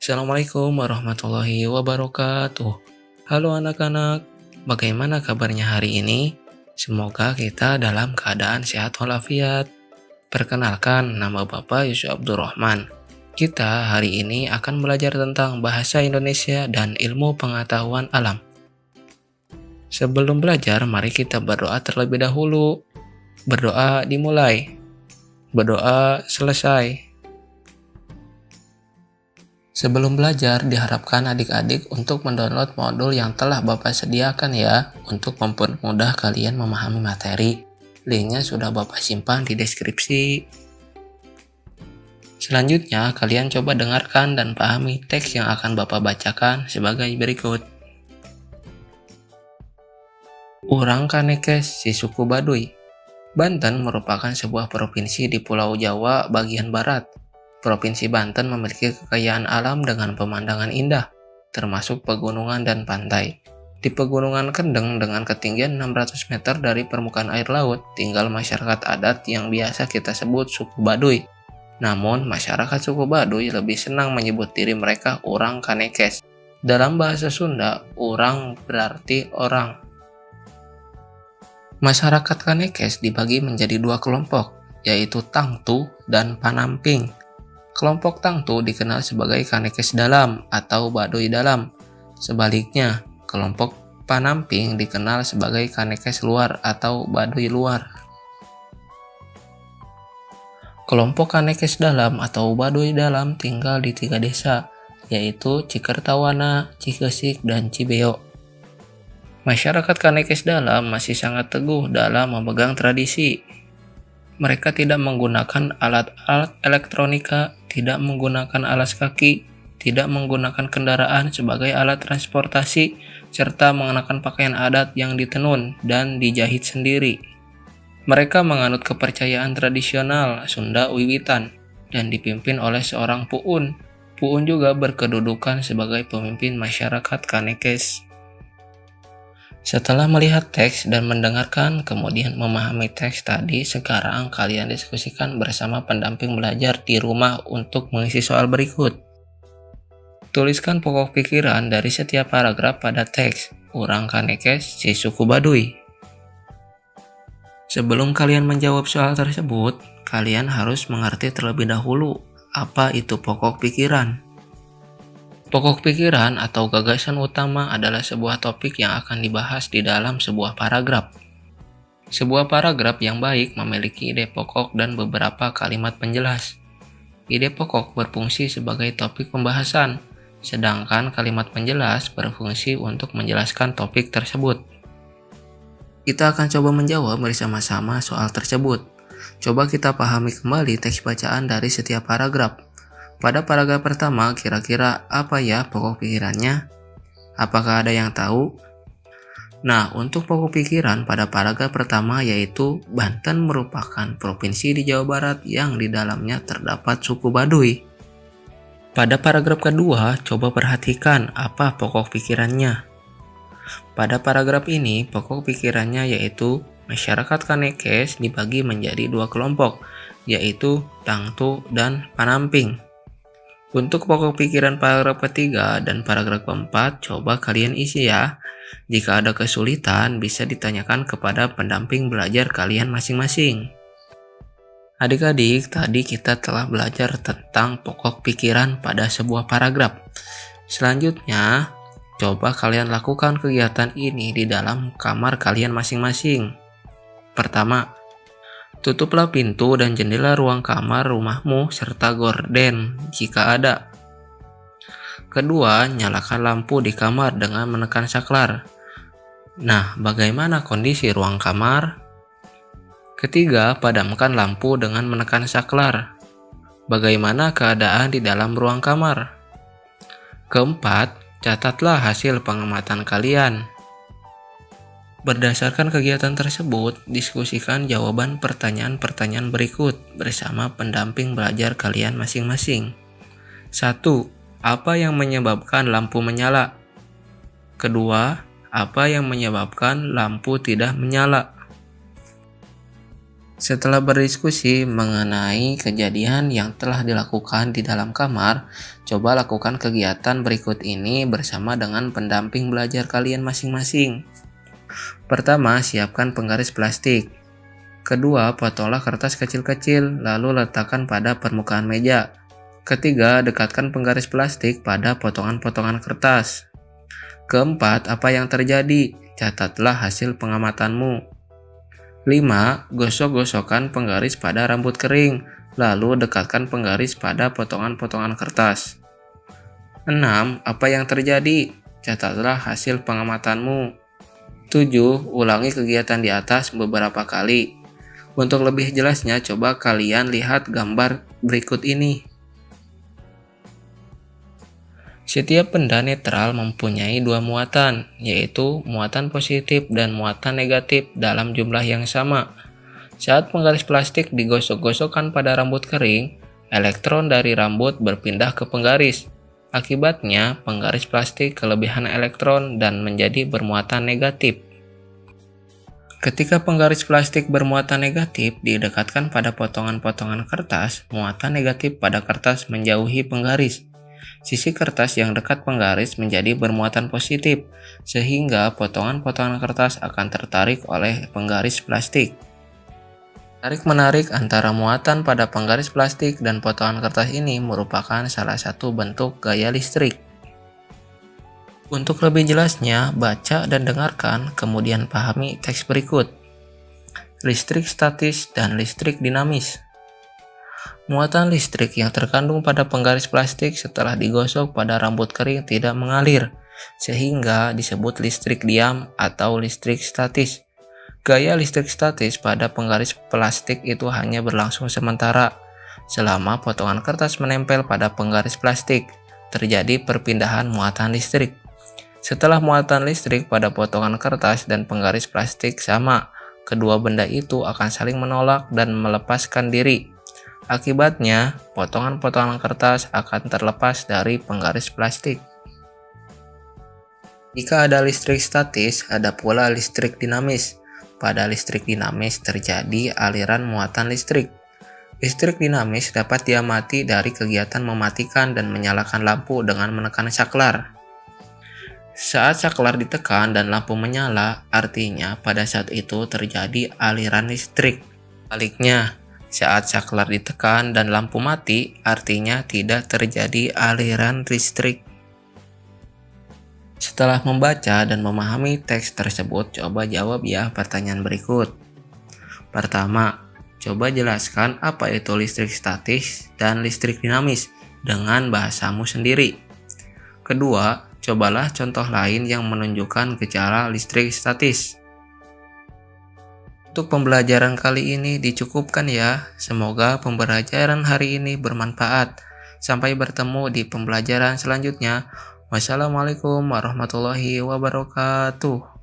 Assalamualaikum warahmatullahi wabarakatuh. Halo anak-anak, bagaimana kabarnya hari ini? Semoga kita dalam keadaan sehat walafiat. Perkenalkan, nama Bapak Yusuf Abdurrahman. Kita hari ini akan belajar tentang bahasa Indonesia dan ilmu pengetahuan alam. Sebelum belajar, mari kita berdoa terlebih dahulu. Berdoa dimulai. Berdoa selesai. Sebelum belajar, diharapkan adik-adik untuk mendownload modul yang telah Bapak sediakan ya, untuk mempermudah kalian memahami materi. Linknya sudah Bapak simpan di deskripsi. Selanjutnya, kalian coba dengarkan dan pahami teks yang akan Bapak bacakan sebagai berikut. Urang Kanekes si suku Baduy. Banten merupakan sebuah provinsi di Pulau Jawa bagian barat. Provinsi Banten memiliki kekayaan alam dengan pemandangan indah, termasuk pegunungan dan pantai. Di Pegunungan Kendeng dengan ketinggian 600 meter dari permukaan air laut, tinggal masyarakat adat yang biasa kita sebut suku Baduy. Namun, masyarakat suku Baduy lebih senang menyebut diri mereka Urang Kanekes. Dalam bahasa Sunda, urang berarti orang. Masyarakat Kanekes dibagi menjadi dua kelompok, yaitu Tangtu dan Panamping. Kelompok Tangtu dikenal sebagai Kanekes Dalam atau Baduy Dalam. Sebaliknya, kelompok Panamping dikenal sebagai Kanekes Luar atau Baduy Luar. Kelompok Kanekes Dalam atau Baduy Dalam tinggal di 3 desa, yaitu Cikertawana, Cikesik, dan Cibeo. Masyarakat Kanekes Dalam masih sangat teguh dalam memegang tradisi. Mereka tidak menggunakan alat-alat elektronika, tidak menggunakan alas kaki, tidak menggunakan kendaraan sebagai alat transportasi, serta mengenakan pakaian adat yang ditenun dan dijahit sendiri. Mereka menganut kepercayaan tradisional Sunda Wiwitan dan dipimpin oleh seorang puun. Puun juga berkedudukan sebagai pemimpin masyarakat Kanekes. Setelah melihat teks dan mendengarkan, kemudian memahami teks tadi, sekarang kalian diskusikan bersama pendamping belajar di rumah untuk mengisi soal berikut. Tuliskan pokok pikiran dari setiap paragraf pada teks Urang Kanekes si suku Baduy. Sebelum kalian menjawab soal tersebut, kalian harus mengerti terlebih dahulu apa itu pokok pikiran. Pokok pikiran atau gagasan utama adalah sebuah topik yang akan dibahas di dalam sebuah paragraf. Sebuah paragraf yang baik memiliki ide pokok dan beberapa kalimat penjelas. Ide pokok berfungsi sebagai topik pembahasan, sedangkan kalimat penjelas berfungsi untuk menjelaskan topik tersebut. Kita akan coba menjawab bersama-sama soal tersebut. Coba kita pahami kembali teks bacaan dari setiap paragraf. Pada paragraf pertama, kira-kira apa ya pokok pikirannya? Apakah ada yang tahu? Nah, untuk pokok pikiran pada paragraf pertama yaitu Banten merupakan provinsi di Jawa Barat yang di dalamnya terdapat suku Baduy. Pada paragraf kedua, coba perhatikan apa pokok pikirannya. Pada paragraf ini, pokok pikirannya yaitu masyarakat Kanekes dibagi menjadi dua kelompok, yaitu Tangtu dan Panamping. Untuk pokok pikiran paragraf ketiga dan paragraf keempat, coba kalian isi ya. Jika ada kesulitan, bisa ditanyakan kepada pendamping belajar kalian masing-masing. Adik-adik, tadi kita telah belajar tentang pokok pikiran pada sebuah paragraf. Selanjutnya, coba kalian lakukan kegiatan ini di dalam kamar kalian masing-masing. Pertama, tutuplah pintu dan jendela ruang kamar rumahmu serta gorden jika ada. Kedua, nyalakan lampu di kamar dengan menekan saklar. Nah, bagaimana kondisi ruang kamar? Ketiga, padamkan lampu dengan menekan saklar. Bagaimana keadaan di dalam ruang kamar? Keempat, catatlah hasil pengamatan kalian. Berdasarkan kegiatan tersebut, diskusikan jawaban pertanyaan-pertanyaan berikut bersama pendamping belajar kalian masing-masing. 1. Apa yang menyebabkan lampu menyala? Kedua, apa yang menyebabkan lampu tidak menyala? Setelah berdiskusi mengenai kejadian yang telah dilakukan di dalam kamar, coba lakukan kegiatan berikut ini bersama dengan pendamping belajar kalian masing-masing. Pertama, siapkan penggaris plastik. Kedua, potonglah kertas kecil-kecil, lalu letakkan pada permukaan meja. Ketiga, dekatkan penggaris plastik pada potongan-potongan kertas. Keempat, apa yang terjadi? Catatlah hasil pengamatanmu. 5. Gosok-gosokkan penggaris pada rambut kering, lalu dekatkan penggaris pada potongan-potongan kertas. 6. Apa yang terjadi? Catatlah hasil pengamatanmu. 7. Ulangi kegiatan di atas beberapa kali. Untuk lebih jelasnya, coba kalian lihat gambar berikut ini. Setiap benda netral mempunyai dua muatan, yaitu muatan positif dan muatan negatif dalam jumlah yang sama. Saat penggaris plastik digosok-gosokkan pada rambut kering, elektron dari rambut berpindah ke penggaris. Akibatnya, penggaris plastik kelebihan elektron dan menjadi bermuatan negatif. Ketika penggaris plastik bermuatan negatif didekatkan pada potongan-potongan kertas, muatan negatif pada kertas menjauhi penggaris. Sisi kertas yang dekat penggaris menjadi bermuatan positif, sehingga potongan-potongan kertas akan tertarik oleh penggaris plastik. Tarik-menarik antara muatan pada penggaris plastik dan potongan kertas ini merupakan salah satu bentuk gaya listrik. Untuk lebih jelasnya, baca dan dengarkan, kemudian pahami teks berikut. Listrik statis dan listrik dinamis. Muatan listrik yang terkandung pada penggaris plastik setelah digosok pada rambut kering tidak mengalir, sehingga disebut listrik diam atau listrik statis. Gaya listrik statis pada penggaris plastik itu hanya berlangsung sementara. Selama potongan kertas menempel pada penggaris plastik, terjadi perpindahan muatan listrik. Setelah muatan listrik pada potongan kertas dan penggaris plastik sama, kedua benda itu akan saling menolak dan melepaskan diri. Akibatnya, potongan-potongan kertas akan terlepas dari penggaris plastik. Jika ada listrik statis, ada pula listrik dinamis. Pada listrik dinamis terjadi aliran muatan listrik. Listrik dinamis dapat diamati dari kegiatan mematikan dan menyalakan lampu dengan menekan saklar. Saat saklar ditekan dan lampu menyala, artinya pada saat itu terjadi aliran listrik. Sebaliknya, saat saklar ditekan dan lampu mati, artinya tidak terjadi aliran listrik. Setelah membaca dan memahami teks tersebut, coba jawab ya pertanyaan berikut. Pertama, coba jelaskan apa itu listrik statis dan listrik dinamis dengan bahasamu sendiri. Kedua, cobalah contoh lain yang menunjukkan gejala listrik statis. Untuk pembelajaran kali ini dicukupkan ya. Semoga pembelajaran hari ini bermanfaat. Sampai bertemu di pembelajaran selanjutnya. Wassalamualaikum warahmatullahi wabarakatuh.